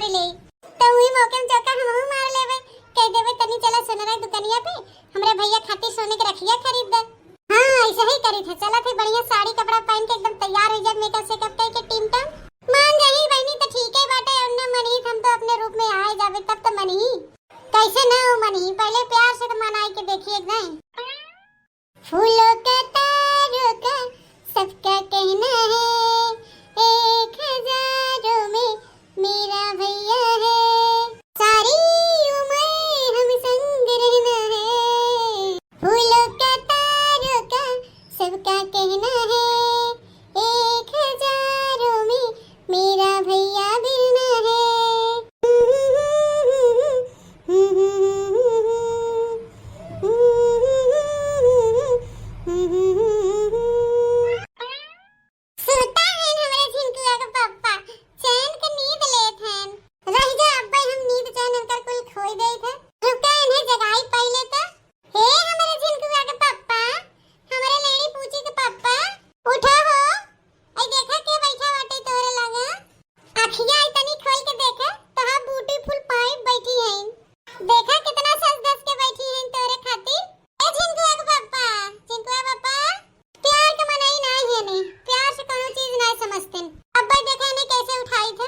मार ले तो वही मौके में चौका हमहू मार लेवे। कह देवे तनी चला सोनरा दुकानिया पे हमरे भैया खातिर सोने के रखिया खरीद दे। हां ऐसा ही करी थे। चला थे बढ़िया साड़ी कपड़ा पहन के एकदम तैयार हो जा, मेकअप से कप के टीम टम मान जाही बहनी तो ठीक है बाटे। और न मनी हम तो अपने रूप में आए जावे तब तो मनी कैसे ना हो मनी, पहले प्यार से तो मनाई के देखिए नहीं। फूलों का तारों का सबका कहना है, 1000 में मेरा भैया है, सारी उम्र हम संग रहना है। फूलों का तारों का सबका कहना है, 1000 में मेरा भैया बिरना है। सोता है हमारे झिनकुआ का पप्पा, चैन का नींद लेत हैं। रह जा अब्बा हम नींद चैन कर कुल खोई दे थे। रुका इन्हें जगाई पहले तो। हे हमारे झिनकुआ का पप्पा, हमारे लेडी पूछी के पप्पा उठो हो। आई देखा के बैठा बाटे तोरे लगा, आँखियाँ आई तनी खोल के देखा तो हां ब्यूटीफुल पाइप बैठी हैं। देखा कितना सज धज के बैठी हैं तोरे खातिर। ए झिनकुआ का पप्पा, झिनकुआ पप्पा प्यार के मनाई ना है ने, प्यार से कोनो चीज ना समझते। अब्बा देखा ने कैसे उठाई थे।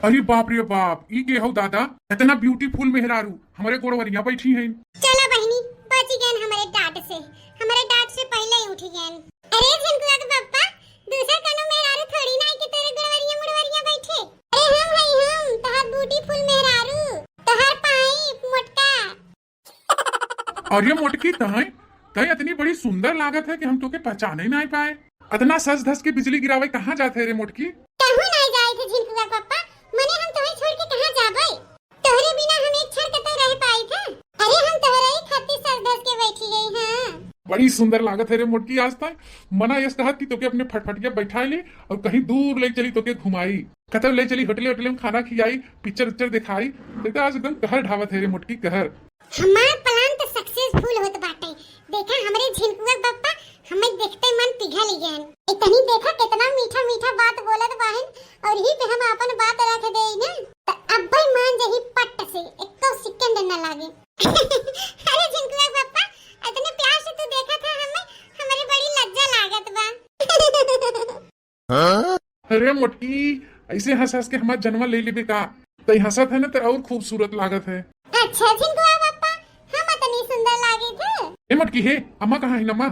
अरे बाप रे बाप, ई के हो दादा, इतना ब्यूटीफुल मेहरारू हमारे गोड़वरिया बैठी हैं। चला बहनी बच गए हमारे डांट से, हमारे डांट से पहले ही उठ गए। अरे झिनकुआ के पप्पा दूसरा कोनो मेहरारू थोड़ी ना कि तेरे गोड़वरिया मुड़वरिया बैठे। अरे हम है हम तहार ब्यूटीफुल मेहरारू, तहार पाइप मोटका। अरे मोटकी तय तय इतनी बड़ी सुंदर लागत है कि हम तोके पहचान ही नहीं पाए। इतना सज धस के बिजली गिरावे कहाँ जाते रे मोटकी? कहूं नहीं जाए थे झिनकुआ पप्पा, मने हम तोहे छोड़ के कहां जाबे? तोहरे बिना हम एक क्षण कतौ रह पाई थे। अरे हम तोहरे ही खातिर सज धस के बैठी गई हां। बड़ी सुंदर लागत है रे मोटकी। आज तक मना यस कहत कि तोके अपने फटफटिया बैठा ले और कहीं दूर ले चली, तोके घुमाई, कतौ ले चली, होटल होटल में खाना खिलाई, पिक्चर उच्चर दिखाई। देखा आज एकदम कहर ढावत है रे मोटकी, कहर। हमार प्लान तो सक्सेसफुल होत बाटे। देखा हमरे झिनकुआ पप्पा हमें देखते मन पिघल गए। इतनी देखा कितना मीठा मीठा बात बोलत बाहन, और ही पे हम अपन बात रख देई ना तो अब्बा मान जही पट से एको सेकंड न लागे। अरे झिनकुआ पप्पा इतने प्यार से तू देखा था हमें बड़ी लज्जा लागत बा। अरे मोटकी ऐसे हंस हंस के हमार जन्मा ले लेबे का? तई हंसत है ना तो और खूबसूरत लागत है। अच्छा झिनकुआ पप्पा हम इतनी सुंदर लागे थे। ए मोटकी हे अम्मा कहाँ है नम्मा?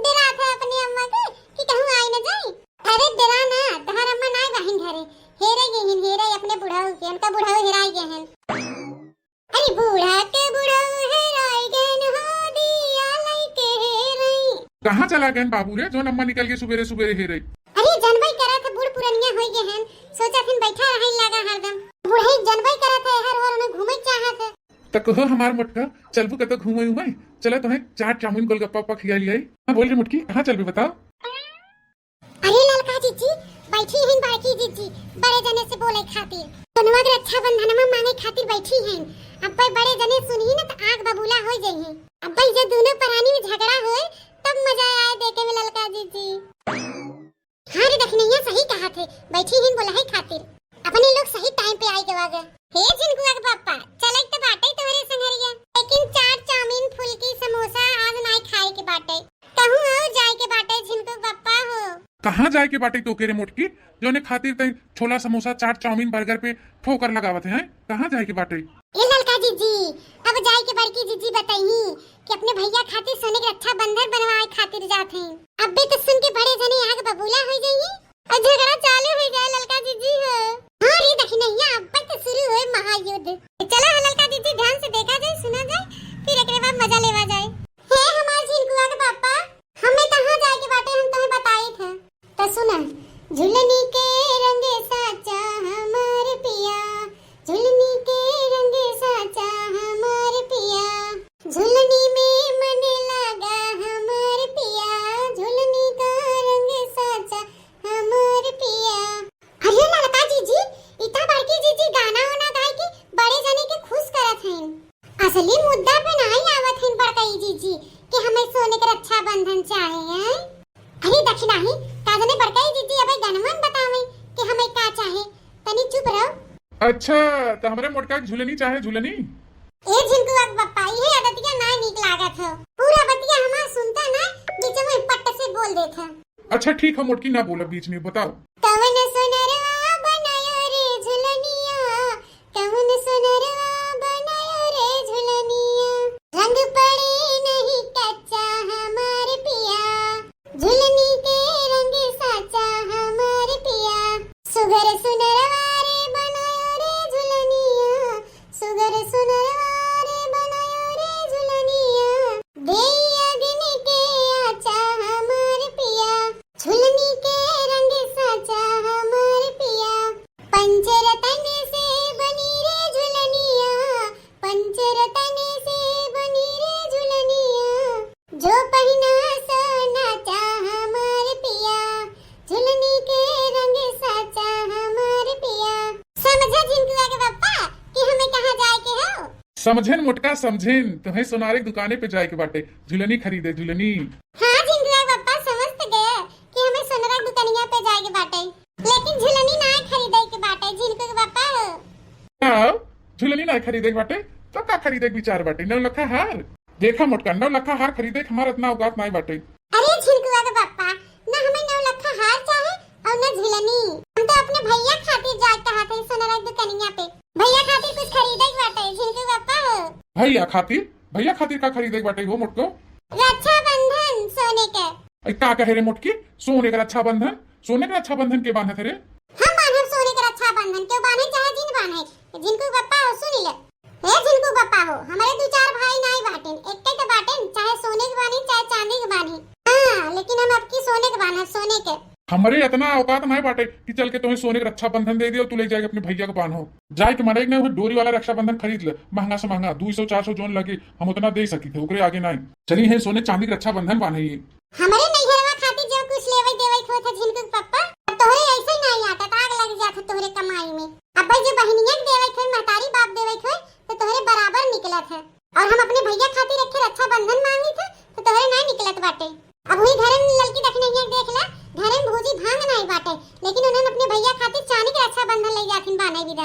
डरा था अपनी अम्मा के कि कहूं आई न जाई। अरे डरा ना, तहार अम्मा ना बहिन घरे हेरे गई, हेरे अपने बुढ़ाऊ के, उनका बुढ़ाऊ हेराई गए हैं। अरे बूढ़ा के बुढ़ाऊ हेराई गए हो दिया लइके हेरई। कहाँ चला गए बाबू रे जो नम्मा निकल के सुबेरे सुबेरे हेरे? अरे जनबई करा था बूढ़ पुरनिया होई गए हैं, सोचा फिर बैठा रही लगा हरदम। बूढ़ई जनबई करा था हर और उन्हें घूमे चाहत है। तो कहो हमार मोटका चलबू कतो घूमे उमे, चला तुम्हें चाट चाउमीन गोलगप्पा पा खिया लिया। हाँ बोल रही मोटकी कहाँ चलबे बताओ? अरे ललका जीजी बैठी हैं, बाकी जीजी बड़े जने से बोले खातिर तनवा के अच्छा बंधनमा मांगे खातिर बैठी हैं। अब्बा बड़े जने सुनी ना तो आग बबूला हो जाई हैं। अब्बा जे दोनों प्राणी में झगड़ा होए तब मजा आए देखे में ललका जीजी। हाँ रे दखनिया सही कहा थे, बैठी हैं बोला है खातिर अपने लोग सही टाइम पे आए के वागे। हे झिनकुआ के पापा चले तो बाटे तोहरे संगरिया, लेकिन चाट चाउमीन फुलकी समोसा आज नहीं खाए के बाटे। कहूं आओ जाए के बाटे झिनकुआ पापा हो। कहाँ जाए के बाटे तो के रे मोटकी जो ने खातिर तई छोला समोसा चाट चाउमीन बर्गर पे ठोकर लगावत हैं? कहाँ जाए के बाटे? ए ललका जीजी अब जाए के बड़की जीजी बताई कि अपने भैया खातिर सोने के रक्षा बंधन बनवाए खातिर जाते हैं। अब भी तो सुन के बड़े जने आग बबूला हो जाइए और झगड़ा चालू हो जाए ललका जीजी हो। हाँ रे दखनिया अब तो शुरू हुए महायुद्ध। चला ललका जीजी ध्यान से देखा जाए सुना जाए फिर एकरे बाद मजा लेवा जाए। हे हमार झिनकुआ के पापा हमें कहाँ जाए के बाटे हम तुम्हें बताई थे तो सुना। झुलनी के रंग साचा हमार पिया, झुलनी के रंग साचा हमार पिया, झुलनी में मन लगा हमार पिया, झुलनी का रंग साचा हमार पिया। अरे ललका अच्छा तो हमारे मोटका के झुलनी चाहे झुलनी। ए झिनकुआ के पप्पा ये आदतिया ना निक लागत है, पूरा बतिया हमार सुनता ना बीच में पट्ट से बोल देता। अच्छा ठीक है मोटकी ना बोला बीच में, बताओ। कवन सोनरवा बनायो रे झुलनिया, कवन सोनरवा बनायो रे झुलनिया, रंग पड़े नहीं कच्चा हमार पिया, झुलनी के रंग साचा हमार पिया, सुगर सुनरवा रे बनायो रे झुलनिया, सुगर सुनरवा रे बनायो रे झुलनिया, देया दिन के आचा हमार पिया, झुलनी के रंग साचा हमार पिया, पंचरतन से बनी रे झुलनिया, पंचरतन से बनी रे झुलनिया, जो पहना सो नाचा हमार पिया, झुलनी के रंग साचा हमार पिया। समझा झिनकुआ के पप्पा कि हमें कहाँ जाए के हो? समझेन मोटका समझेन, तुम्हें सोनारे की दुकाने पे जाए के बाटे झुलनी खरीदे झुलनी। हाँ झिनकुआ के पप्पा समझ तो गए कि हमें सोनारा दुकानिया पे जाए के बाटे, लेकिन झुलनी ना खरीदे के बाटे झिनकुआ के पप्पा। हाँ झुलनी ना खरीदे के बाटे तो का खरीदे के विचार बाटे? 9 लखा हार देखा मोटका, 9 लखा हार खरीदे के हमारा इतना औकात नहीं बाटे। अरे झिनकुआ के पप्पा ना हमें 9 लाख हार चाहे और ना झुलनी, हम तो अपने भैया खातिर जाए कहा थे सोनारा दुकानिया पे, भैया खातिर कुछ खरीदे के बाटे झिनकुआ के पप्पा। भैया खातिर? भैया खातिर का खरीदे के बाटे हो मोटको? रक्षाबंधन सोने के। का कहे रे मोटकी, सोने का रक्षा बंधन? सोने का रक्षा बंधन के बांधे थे रे? हम बांधब सोने का रक्षाबंधन, क्यों बांधे चाहे जिन बांधे, झिनकुआ के पप्पा हो सुनी ले। हे झिनकुआ के पप्पा हो, हमारे 2-4 भाई नहीं बाटेन, एकटे के बाटेन, चाहे सोने के बानी चाहे चांदी के बानी। हां लेकिन हम अब की सोने के बांधब सोने के। हमारे इतना औकात नहीं बाटे कि चल के तुम्हें सोने का रक्षा बंधन दे दियो, तू ले जाके अपने भैया को बांधो। जाए के मारे ने डोरी वाला रक्षा बंधन खरीद ले, महंगा से महंगा 200-400 जोन लगे, हम उतना दे सकी थे, ओकरे आगे नहीं। चली है सोने चांदी का रक्षा बंधन बांधे। हमारे नैहरवा खातिर जो कुछ लेवे देवे खो था झिनकुआ के पप्पा, अब तोहरे ऐसे नहीं आता तो आग लग जात तोहरे कमाई में। अब भाई जो बहनिया के देवे खो, महतारी बाप देवे खो तो तोहरे बराबर निकलत है, और हम अपने भैया खातिर रखे रक्षा बंधन मांगी थे तो तोहरे नहीं निकलत बाटे। अब वही घर में लड़की देखने ही देख ला, घर में भूजी भांग नहीं बाटे, लेकिन उन्होंने अपने भैया खातिर चांदी का रक्षा बंधन ले जाथिन बाने विदा।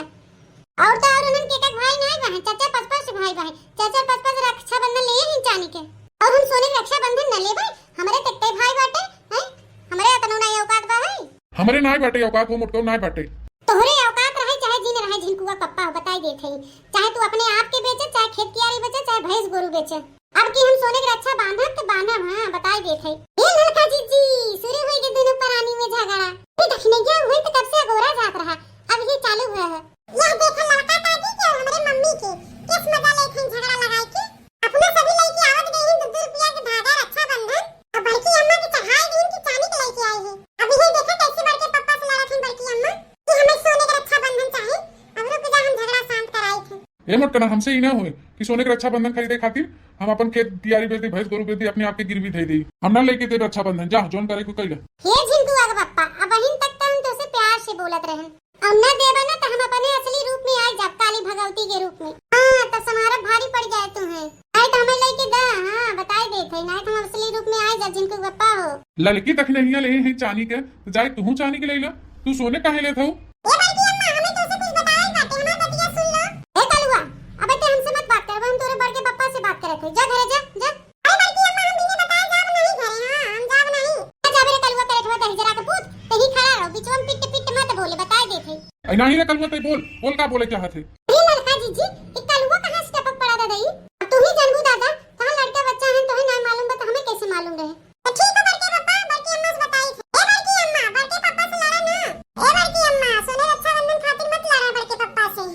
और तो और उन्होंने केकक भाई नहीं बहन, चाचा 5-5 भाई बहन, चाचा 5-5 रक्षा बंधन ले ही चांदी के, और हम सोने का रक्षा बंधन न ले भाई, हमारे तक्ते भाई बाटे हैं, हमारे अतनो नहीं औकात बा है, हमारे नहीं बाटे औकात हो मोटको, नहीं बाटे। तोहरे औकात रहे चाहे जिन रहे झिनकुआ पप्पा हो, बताई देत है, चाहे तू अपने आप के बेचे, चाहे खेत कियारी बेचे, चाहे भैंस गोरू बेचे, अब की हम सोने का रक्षा बांधब तो बांधब। हां बताई देत है। ये लड़का जीजी शुरू हो गए दोनों प्राणी में झगड़ा, ये देखने क्या हुई तो कब से गोरा जात रहा, अब ये चालू हुआ है। यह देखा लड़का ताजी के हमारे मम्मी के किस मजा लेखन झगड़ा लगाई के, अपने सभी लड़की आवत गई हैं 2 रुपया के धागा रक्षा बंधन, अब बड़की अम्मा की चढ़ाई दिन की चांदी के लेके आई है। अब ये देखा कैसे बड़के पप्पा से लड़ा थी बड़की अम्मा कि हमें सोने का रक्षा बंधन चाहिए, अब रुक जा हम झगड़ा शांत कराई थे। ये मत करना हमसे ही ना हुए कि सोने का रक्षा बंधन खरीदे खातिर हम अपन खेत तियारी बेच दी, भैंस गोरू बेच दी, अपने आप के गिरवी दे दी, हम ना लेके दे रक्षा बंधन, जा जोन करे को कइला। हे झिनकुआ के पप्पा अब वहीं तक तो हम तो से प्यार से बोलत रहे, अब न देबा ना तो हम अपने असली रूप में आ जाब, काली भगवती के रूप में। हां तो समारा भारी पड़ जाए तुम्हें, आई तो हमें लेके दा। हां बताई देत है, नहीं तो हम असली रूप में आ जा झिनकुआ के पप्पा हो। लड़की तक नहीं ले है चांदी के, तो जाए तू चांदी के ले ला, तू सोने काहे लेत हऊ? ए बड़की अम्मा हमें तो से कुछ बताई बाटे, हमार बतिया सुन लो। ए कलुआ अबे ते हमसे मत बात कर, हम तोरे बड़के पप्पा से बात करत है, जा घरे जा जा। अरे बड़की अम्मा हम बिना बताए जाब नहीं घरे, हां हम जाब नहीं। जा बेरे कलुआ करे ठवा दे जरा के पूछ, ते ही खड़ा रहो बीच में पिट पिट मत बोले, बताई देत है। ऐ नहीं रे कलवा ते बोल का बोले क्या थे? अरे लड़का जीजी ये कलुआ कहां से टपक पड़ा दादा, ये तू ही जानबू दादा, कहां लड़का बच्चा है तो है ना मालूम, बता हमें कैसे मालूम रहे। तो ठीक है बड़के पप्पा, बड़की अम्मा से बताई थे। ए बड़की अम्मा बड़के पप्पा से लड़ा ना, ए बड़की अम्मा सोने रक्षा बंधन खातिर मत लड़ा बड़के पप्पा से,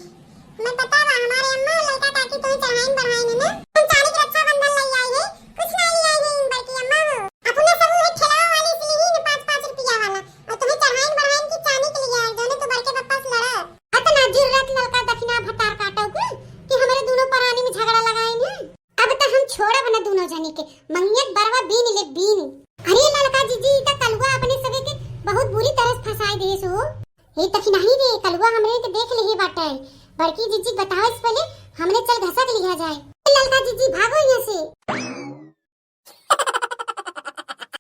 मैं बता रहा हमारे अम्मा लड़का ताकि तुम्हें चढ़ाई बढ़ाई ना, हम चांदी का रक्षा बंधन ले आई है, कुछ नहीं ले आई है बड़की अम्मा हो, अपने सब वो ठेला वाली से ली है 5-5 रुपया वाला, और तुम्हें चढ़ाई बढ़ाई की चांदी के लिए आई, दोनों तो बड़के पप्पा से लड़ा। अतना जरूरत लड़का दखना भतार काटो कि हमारे दोनों प्राणी में झगड़ा लगाएंगे, अब तो हम छोड़ब ना दोनों जनी के, मंगियत बरवा बीन ले बीन। अरे लड़का जीजी तो कलुआ अपने सभी के बहुत बुरी तरह फंसाई दे सो, ये तक नहीं रे कलुआ हमरे के देख ले बाटे, बड़की जीजी बताओ इस पहले हमने चल घसक लिया जाए। लड़का जीजी भागो यहाँ से।